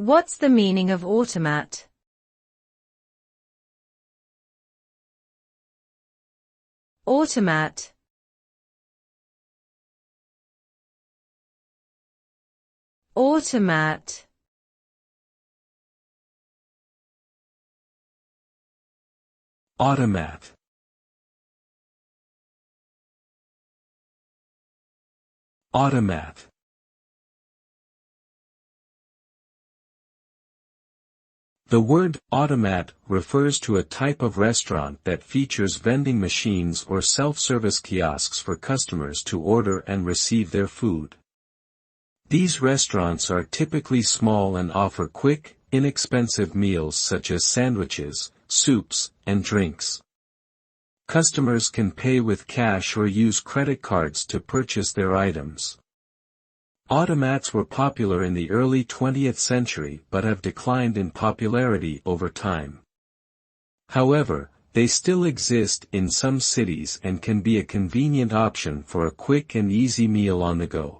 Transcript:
What's the meaning of automat? Automat. Automat. Automat. Automat. The word automat refers to a type of restaurant that features vending machines or self-service kiosks for customers to order and receive their food. These restaurants are typically small and offer quick, inexpensive meals such as sandwiches, soups, and drinks. Customers can pay with cash or use credit cards to purchase their items. Automats were popular in the early 20th century but have declined in popularity over time. However, they still exist in some cities and can be a convenient option for a quick and easy meal on the go.